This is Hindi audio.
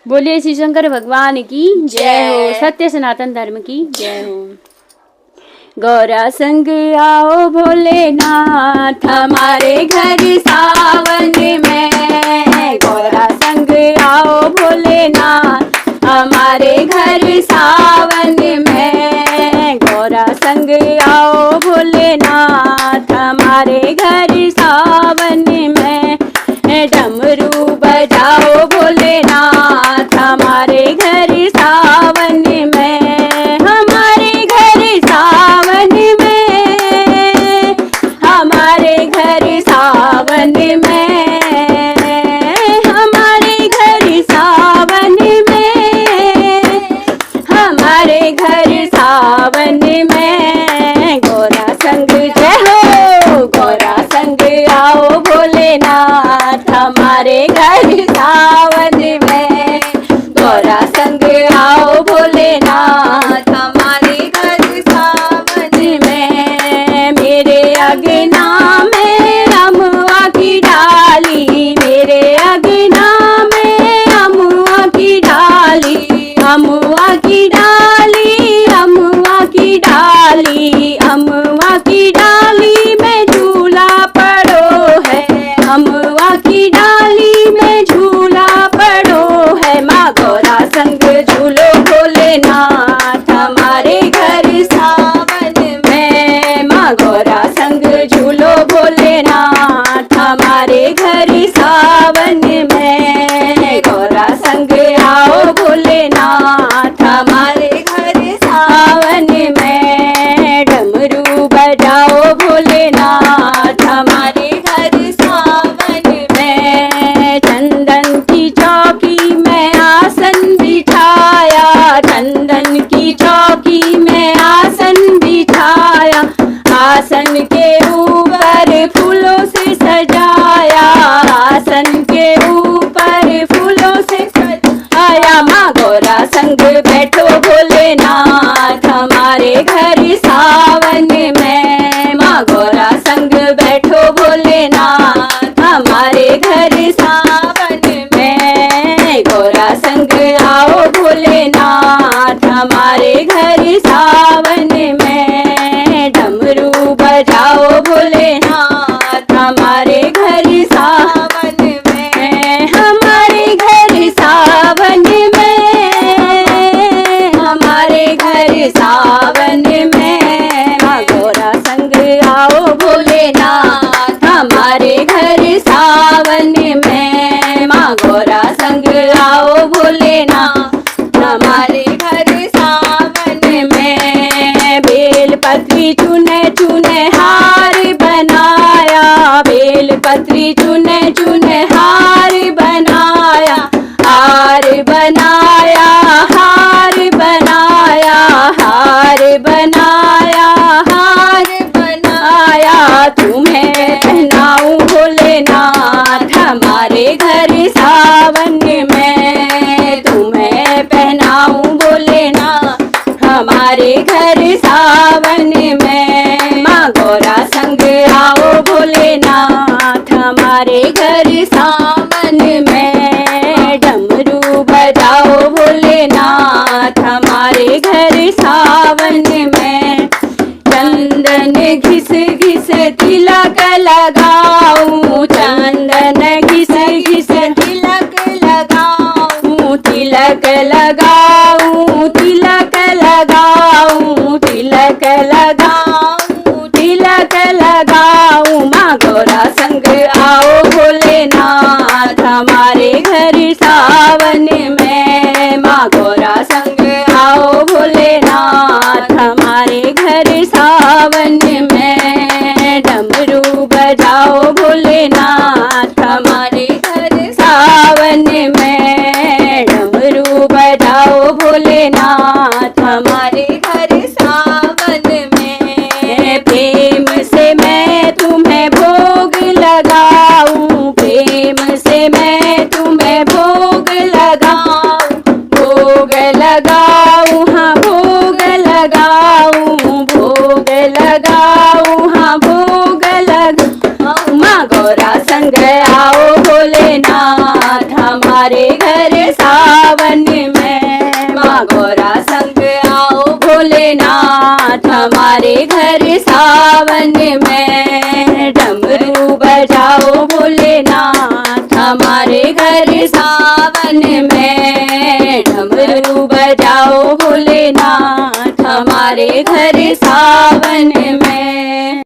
बोलिए श्री शंकर भगवान की जय हो। सत्य सनातन धर्म की जय हो। गौरा संग आओ भोलेनाथ हमारे घर सावन में। गौरा संग आओ भोलेनाथ हमारे घर सावन में। गौरा संग आओ भोलेनाथ हमारे घर सावन में। डमरू बजाओ भोलेनाथ हमारे घर सावन में। हमारे घर सावन में। हमारे घर सावन में। हमारे घर सावन में। हमारे घर सावन में। गौरा संग जय हो। गौरा संग आओ भोलेनाथ हमारे घर सावन में। गौरा संग आओ भोलेनाथ हमारे घर सावन में। मेरे अगना में अमुआ की डाली। मेरे अगना में अमुआ की डाली। अमुआ की डाली। अमुआ की डाली। अमुआ की डाली में झूला पड़ो है। अमुआ की डाली में झूला पड़ो है। माँ गौरा संग झूलो भोलेनाथ हमारे घर सावन में। माँ गौरा संग झूलो भोलेनाथ हमारे घर सावन में। गौरा संग आओ भोलेनाथ हमारे घर सावन में। डमरू बजाओ भोलेनाथ हमारे घर सावन में। चंदन की चौकी में आसन बिठाया। चंदन की चौकी में आसन बिठाया। आसन के ऊपर फूलों से सजाया। आसन के ऊपर फूलों से सजाया। माँ गौरा संग बैठो भोलेनाथ हमारे घर सावन में। माँ गौरा संग बैठो भोलेनाथ हमारे घर सावन में। गौरा संग आओ भोलेनाथ हमारे घर सावन में। डमरू बजाओ भोलेनाथ हमारे घर सावन में। हमारे घर सावन में। हमारे घर सावन में। माँ गौरा संग आओ भोलेनाथ हमारे घर सावन में। माँ गौरा संग आओ भोलेनाथ हमारे घर सावन में। बेलपत्री चुने चुने हार बनाया। बेलपत्री चुने चुने हार बनाया। हार बनाया। हार बनाया। हार बनाया। हार बनाया। तुम्हें पहनाऊं भोलेनाथ हमारे घर सावन में। तुम्हें पहनाऊं भोलेनाथ हमारे घर सावन में। माँ गौरा संग आओ भोलेनाथ हमारे घर सावन में। डमरू बजाओ भोलेनाथ हमारे घर सावन में। चंदन घिस घिस तिलक लगाऊं। चंदन घिस घिस तिलक लगाऊं। तिलक लगाऊं। तिलक लगाऊं। तिलक लगाऊं। तिलक लगाऊं। माँ गौरा संग आओ भोलेनाथ हमारे घर सावन में। माँ गौरा संग आओ भोलेनाथ हमारे घर सावन में। डमरू बजाओ भोलेनाथ हमारे घर सावन में। डमरू बजाओ भोलेनाथ हमारे घर सावन में। प्रेम से मैं तुम्हें भोग लगाऊं। प्रेम से मैं तुम्हें भोग लगाऊं। भोग लगाऊं। हाँ भोग लगाऊं। भोग लगाऊं। हाँ भोग लगाऊं। माँ गौरा संग घर सावन में। माँ गौरा संग आओ भोलेनाथ हमारे घर सावन में। डमरू बजाओ भोलेनाथ हमारे घर सावन में। डमरू बजाओ भोलेनाथ हमारे घर सावन में।